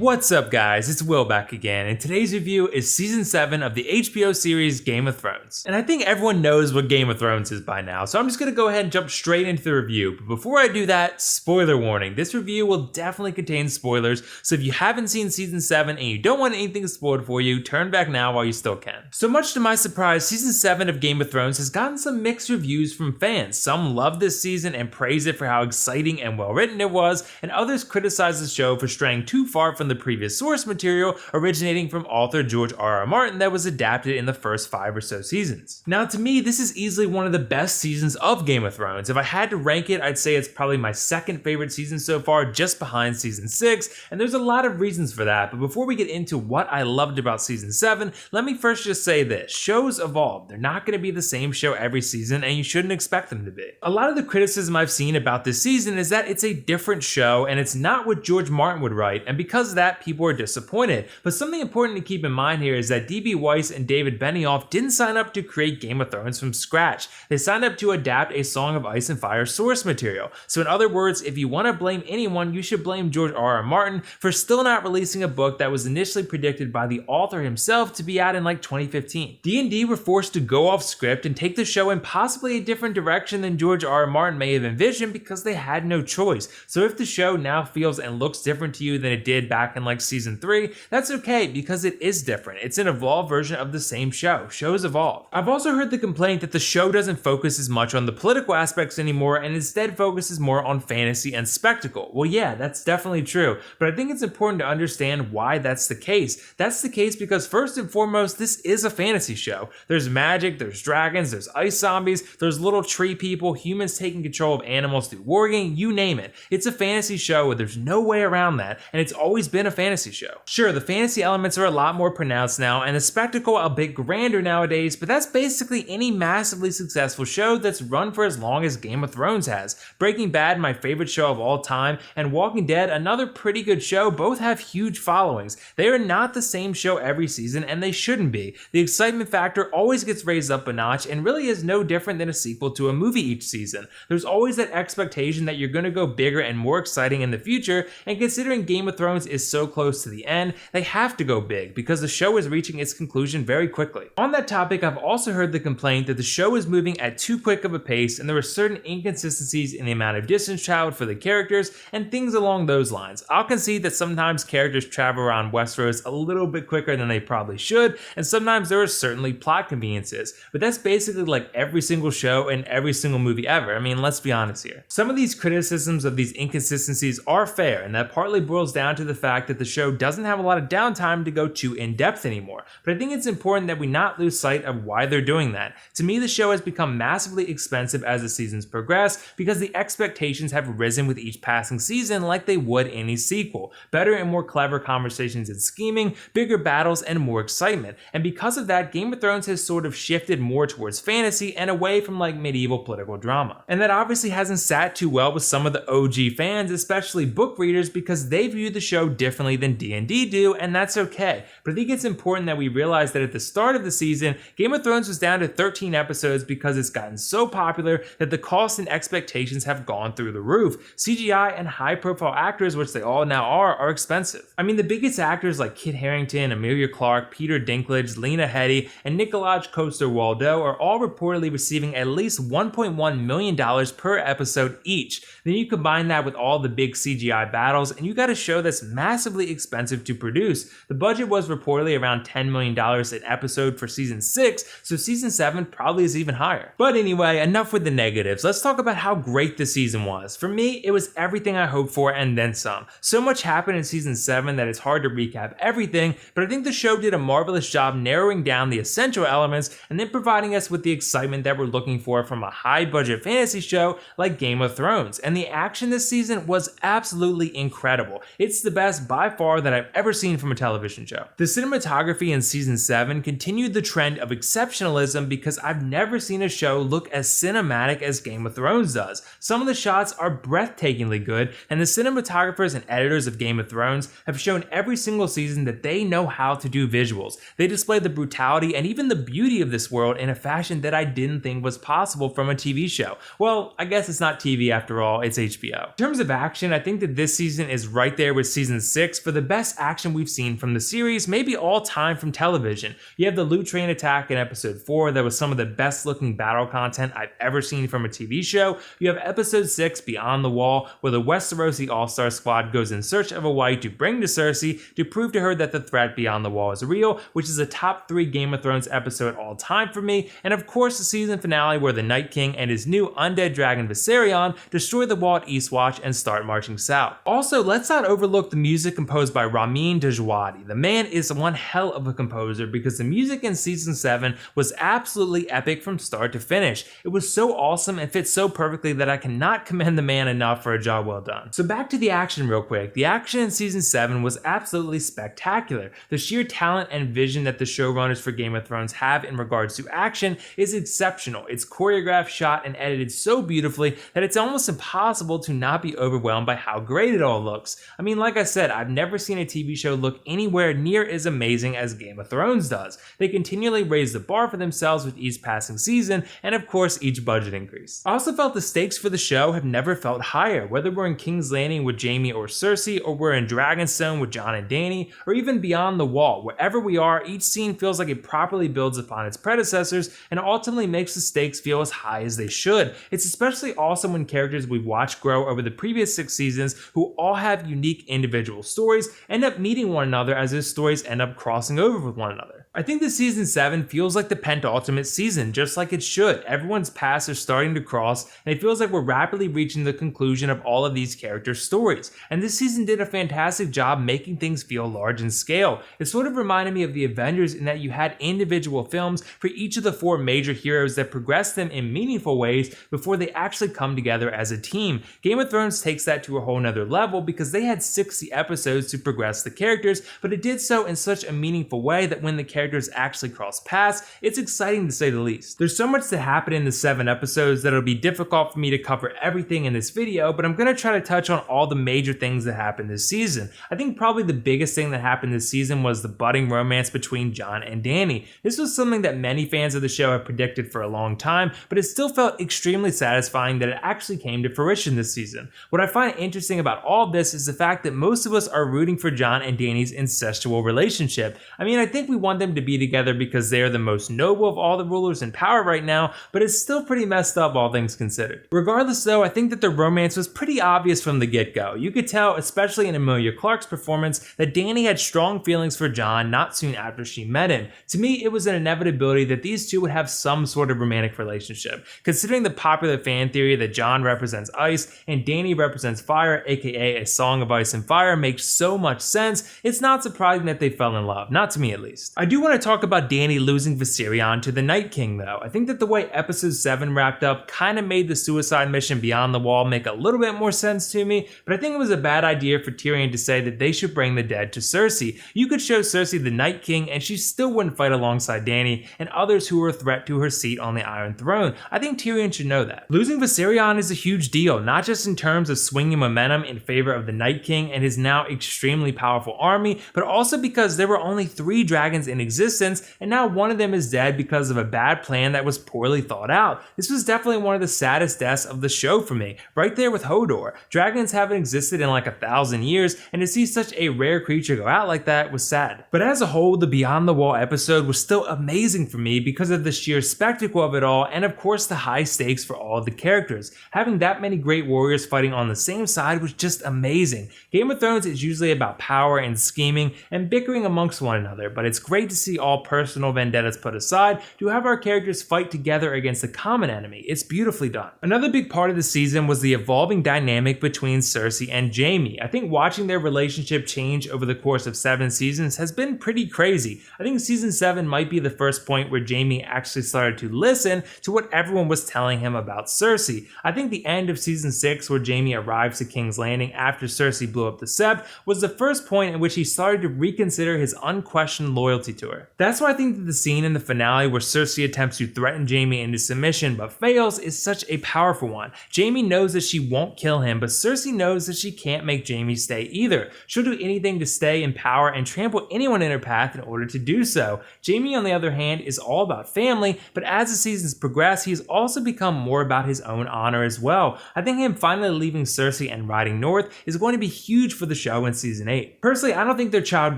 What's up guys, it's Will back again, and today's review is Season 7 of the HBO series Game of Thrones. And I think everyone knows what Game of Thrones is by now, so I'm just gonna go ahead and jump straight into the review. But before I do that, spoiler warning, this review will definitely contain spoilers, so if you haven't seen Season 7 and you don't want anything spoiled for you, turn back now while you still can. So much to my surprise, Season 7 of Game of Thrones has gotten some mixed reviews from fans. Some love this season and praise it for how exciting and well written it was, and others criticize the show for straying too far from the previous source material originating from author George R.R. Martin that was adapted in the first 5 or so seasons. Now to me, this is easily one of the best seasons of Game of Thrones. If I had to rank it, I'd say it's probably my second favorite season so far, just behind Season 6, and there's a lot of reasons for that. But before we get into what I loved about Season 7, let me first just say this: shows evolve. They're not going to be the same show every season, and you shouldn't expect them to be. A lot of the criticism I've seen about this season is that it's a different show, and it's not what George Martin would write, and because of that, people are disappointed. But something important to keep in mind here is that D.B. Weiss and David Benioff didn't sign up to create Game of Thrones from scratch. They signed up to adapt a Song of Ice and Fire source material. So in other words, if you want to blame anyone, you should blame George R.R. Martin for still not releasing a book that was initially predicted by the author himself to be out in like 2015. D&D were forced to go off script and take the show in possibly a different direction than George R.R. Martin may have envisioned because they had no choice. So if the show now feels and looks different to you than it did back in like Season 3, that's okay because it is different. It's an evolved version of the same show. Shows evolve. I've also heard the complaint that the show doesn't focus as much on the political aspects anymore and instead focuses more on fantasy and spectacle. Well, yeah, that's definitely true, but I think it's important to understand why that's the case. That's the case because first and foremost, this is a fantasy show. There's magic, there's dragons, there's ice zombies, there's little tree people, humans taking control of animals through warging, you name it. It's a fantasy show where there's no way around that, and it's always been a fantasy show. Sure, the fantasy elements are a lot more pronounced now, and the spectacle a bit grander nowadays, but that's basically any massively successful show that's run for as long as Game of Thrones has. Breaking Bad, my favorite show of all time, and Walking Dead, another pretty good show, both have huge followings. They are not the same show every season, and they shouldn't be. The excitement factor always gets raised up a notch, and really is no different than a sequel to a movie each season. There's always that expectation that you're going to go bigger and more exciting in the future, and considering Game of Thrones is so close to the end, they have to go big because the show is reaching its conclusion very quickly. On that topic, I've also heard the complaint that the show is moving at too quick of a pace and there are certain inconsistencies in the amount of distance traveled for the characters and things along those lines. I'll concede that sometimes characters travel around Westeros a little bit quicker than they probably should, and sometimes there are certainly plot conveniences, but that's basically like every single show and every single movie ever. I mean, let's be honest here. Some of these criticisms of these inconsistencies are fair, and that partly boils down to the fact that the show doesn't have a lot of downtime to go too in-depth anymore, but I think it's important that we not lose sight of why they're doing that. To me, the show has become massively expensive as the seasons progress because the expectations have risen with each passing season like they would any sequel. Better and more clever conversations and scheming, bigger battles, and more excitement. And because of that, Game of Thrones has sort of shifted more towards fantasy and away from like medieval political drama. And that obviously hasn't sat too well with some of the OG fans, especially book readers, because they view the show differently than D&D do, and that's okay. But I think it's important that we realize that at the start of the season, Game of Thrones was down to 13 episodes because it's gotten so popular that the cost and expectations have gone through the roof. CGI and high-profile actors, which they all now are expensive. I mean, the biggest actors like Kit Harington, Emilia Clarke, Peter Dinklage, Lena Headey, and Nikolaj Coster-Waldau are all reportedly receiving at least $1.1 million per episode each. Then you combine that with all the big CGI battles, and you got a show that's massively expensive to produce. The budget was reportedly around $10 million an episode for Season 6, so Season 7 probably is even higher. But anyway, enough with the negatives. Let's talk about how great the season was. For me, it was everything I hoped for and then some. So much happened in Season 7 that it's hard to recap everything, but I think the show did a marvelous job narrowing down the essential elements and then providing us with the excitement that we're looking for from a high-budget fantasy show like Game of Thrones. And the action this season was absolutely incredible. It's the best by far that I've ever seen from a television show. The cinematography in Season 7 continued the trend of exceptionalism because I've never seen a show look as cinematic as Game of Thrones does. Some of the shots are breathtakingly good, and the cinematographers and editors of Game of Thrones have shown every single season that they know how to do visuals. They display the brutality and even the beauty of this world in a fashion that I didn't think was possible from a TV show. Well, I guess it's not TV after all, it's HBO. In terms of action, I think that this season is right there with Season 6 6 for the best action we've seen from the series, maybe all time from television. You have the loot train attack in episode 4 that was some of the best looking battle content I've ever seen from a TV show. You have episode 6 Beyond the Wall, where the Westerosi All-Star Squad goes in search of a wife to bring to Cersei to prove to her that the threat beyond the wall is real, which is a top 3 Game of Thrones episode all time for me. And of course the season finale where the Night King and his new undead dragon Viserion destroy the wall at Eastwatch and start marching south. Also, let's not overlook the music composed by Ramin Djawadi. The man is one hell of a composer because the music in season 7 was absolutely epic from start to finish. It was so awesome and fit so perfectly that I cannot commend the man enough for a job well done. So back to the action real quick. The action in season 7 was absolutely spectacular. The sheer talent and vision that the showrunners for Game of Thrones have in regards to action is exceptional. It's choreographed, shot, and edited so beautifully that it's almost impossible to not be overwhelmed by how great it all looks. I mean, like I said, I've never seen a TV show look anywhere near as amazing as Game of Thrones does. They continually raise the bar for themselves with each passing season, and of course each budget increase. I also felt the stakes for the show have never felt higher, whether we're in King's Landing with Jaime or Cersei, or we're in Dragonstone with Jon and Dany, or even Beyond the Wall. Wherever we are, each scene feels like it properly builds upon its predecessors and ultimately makes the stakes feel as high as they should. It's especially awesome when characters we've watched grow over the previous 6 seasons, who all have unique individual stories, end up meeting one another as those stories end up crossing over with one another. I think the season 7 feels like the penultimate season, just like it should. Everyone's paths are starting to cross, and it feels like we're rapidly reaching the conclusion of all of these characters' stories. And this season did a fantastic job making things feel large in scale. It sort of reminded me of the Avengers in that you had individual films for each of the 4 major heroes that progressed them in meaningful ways before they actually come together as a team. Game of Thrones takes that to a whole nother level because they had 60 episodes to progress the characters, but it did so in such a meaningful way that when the characters actually cross paths, it's exciting to say the least. There's so much to happen in the 7 episodes that it'll be difficult for me to cover everything in this video, but I'm going to try to touch on all the major things that happened this season. I think probably the biggest thing that happened this season was the budding romance between Jon and Dany. This was something that many fans of the show have predicted for a long time, but it still felt extremely satisfying that it actually came to fruition this season. What I find interesting about all of this is the fact that most of us are rooting for Jon and Dany's incestual relationship. I mean, I think we want them to be together because they are the most noble of all the rulers in power right now, but it's still pretty messed up all things considered. Regardless though, I think that the romance was pretty obvious from the get-go. You could tell, especially in Emilia Clarke's performance, that Dany had strong feelings for Jon not soon after she met him. To me, it was an inevitability that these two would have some sort of romantic relationship. Considering the popular fan theory that Jon represents ice and Dany represents fire, aka a song of ice and fire, makes so much sense, it's not surprising that they fell in love, not to me at least. I do want to talk about Dany losing Viserion to the Night King though. I think that the way episode 7 wrapped up kind of made the suicide mission Beyond the Wall make a little bit more sense to me, but I think it was a bad idea for Tyrion to say that they should bring the dead to Cersei. You could show Cersei the Night King and she still wouldn't fight alongside Dany and others who were a threat to her seat on the Iron Throne. I think Tyrion should know that. Losing Viserion is a huge deal, not just in terms of swinging momentum in favor of the Night King and his now extremely powerful army, but also because there were only 3 dragons in existence and now one of them is dead because of a bad plan that was poorly thought out. This was definitely one of the saddest deaths of the show for me, right there with Hodor. Dragons haven't existed in like 1,000 years, and to see such a rare creature go out like that was sad. But as a whole, the Beyond the Wall episode was still amazing for me because of the sheer spectacle of it all, and of course the high stakes for all of the characters. Having that many great warriors fighting on the same side was just amazing. Game of Thrones is usually about power and scheming and bickering amongst one another, but it's great to see all personal vendettas put aside to have our characters fight together against a common enemy. It's beautifully done. Another big part of the season was the evolving dynamic between Cersei and Jaime. I think watching their relationship change over the course of 7 seasons has been pretty crazy. I think season 7 might be the first point where Jaime actually started to listen to what everyone was telling him about Cersei. I think the end of season 6, where Jaime arrives to King's Landing after Cersei blew up the Sept, was the first point in which he started to reconsider his unquestioned loyalty to to her. That's why I think that the scene in the finale where Cersei attempts to threaten Jaime into submission but fails is such a powerful one. Jaime knows that she won't kill him, but Cersei knows that she can't make Jaime stay either. She'll do anything to stay in power and trample anyone in her path in order to do so. Jaime, on the other hand, is all about family, but as the seasons progress, he's also become more about his own honor as well. I think him finally leaving Cersei and riding north is going to be huge for the show in season 8. Personally, I don't think their child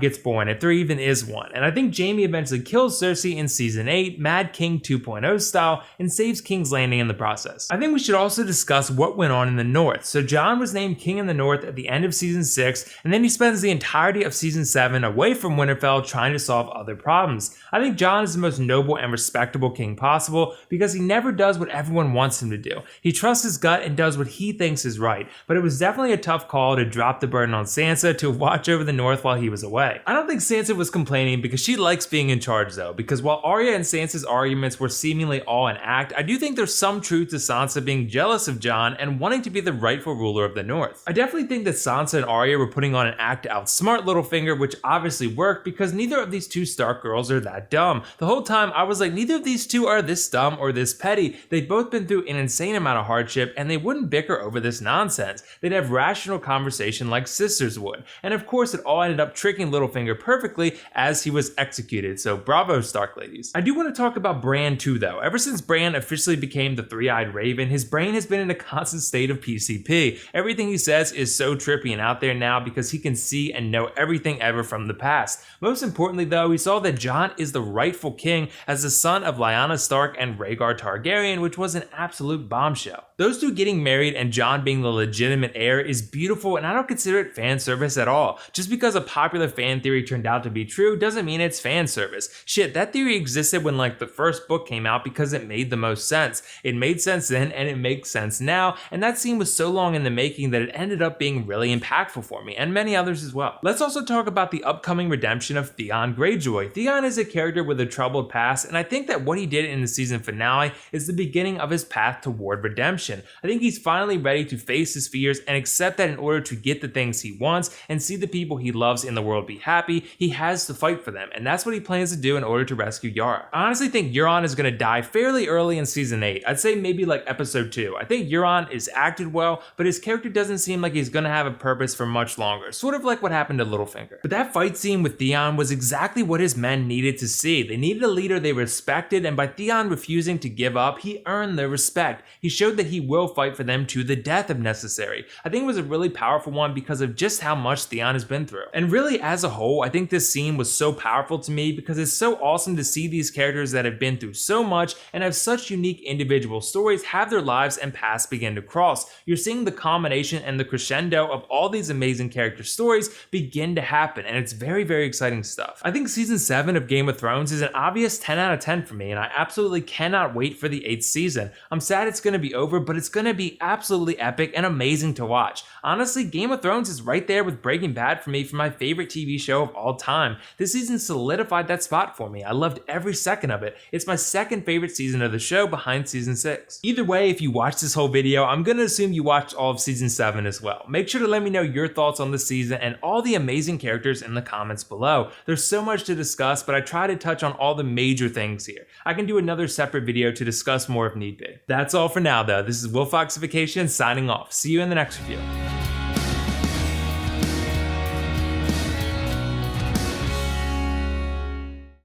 gets born, if there even is one, and I think Jaime eventually kills Cersei in season 8, Mad King 2.0 style, and saves King's Landing in the process. I think we should also discuss what went on in the north. So Jon was named king in the north at the end of season 6, and then he spends the entirety of season 7 away from Winterfell trying to solve other problems. I think Jon is the most noble and respectable king possible because he never does what everyone wants him to do. He trusts his gut and does what he thinks is right, but it was definitely a tough call to drop the burden on Sansa to watch over the north while he was away. I don't think Sansa was complaining because she likes being in charge though, because while Arya and Sansa's arguments were seemingly all an act, I do think there's some truth to Sansa being jealous of Jon and wanting to be the rightful ruler of the north. I definitely think that Sansa and Arya were putting on an act to outsmart Littlefinger, which obviously worked because neither of these two Stark girls are that dumb. The whole time I was like, neither of these two are this dumb or this petty. They've both been through an insane amount of hardship and they wouldn't bicker over this nonsense. They'd have rational conversation like sisters would. And of course it all ended up tricking Littlefinger perfectly as he was executed, so bravo Stark ladies. I do want to talk about Bran too though. Ever since Bran officially became the three-eyed raven, his brain has been in a constant state of PCP. Everything he says is so trippy and out there now because he can see and know everything ever from the past. Most importantly though, we saw that Jon is the rightful king as the son of Lyanna Stark and Rhaegar Targaryen, which was an absolute bombshell. Those two getting married and Jon being the legitimate heir is beautiful, and I don't consider it fan service at all. Just because a popular fan theory turned out to be true doesn't mean it's fan service. Shit, that theory existed when like the first book came out because it made the most sense. It made sense then and it makes sense now, and that scene was so long in the making that it ended up being really impactful for me and many others as well. Let's also talk about the upcoming redemption of Theon Greyjoy. Theon is a character with a troubled past, and I think that what he did in the season finale is the beginning of his path toward redemption. I think he's finally ready to face his fears and accept that in order to get the things he wants and see the people he loves in the world be happy, he has to fight for them, and that's what he plans to do in order to rescue Yara. I honestly think Euron is going to die fairly early in season 8. I'd say maybe like episode 2. I think Euron is acted well, but his character doesn't seem like he's going to have a purpose for much longer, sort of like what happened to Littlefinger. But that fight scene with Theon was exactly what his men needed to see. They needed a leader they respected, and by Theon refusing to give up, he earned their respect. He showed that he will fight for them to the death if necessary. I think it was a really powerful one because of just how much Theon has been through. And really as a whole, I think this scene was so powerful to me because it's so awesome to see these characters that have been through so much and have such unique individual stories have their lives and paths begin to cross. You're seeing the combination and the crescendo of all these amazing character stories begin to happen, and it's very, very exciting stuff. I think season 7 of Game of Thrones is an obvious 10 out of 10 for me, and I absolutely cannot wait for the 8th season. I'm sad it's going to be over, but it's going to be absolutely epic and amazing to watch. Honestly, Game of Thrones is right there with Breaking Bad for me for my favorite TV show of all time. This season solidified that spot for me. I loved every second of it. It's my second favorite season of the show behind season 6. Either way, if you watch this whole video, I'm going to assume you watched all of season 7 as well. Make sure to let me know your thoughts on the season and all the amazing characters in the comments below. There's so much to discuss, but I try to touch on all the major things here. I can do another separate video to discuss more if need be. That's all for now though. This is WillFoxification signing off. See you in the next review.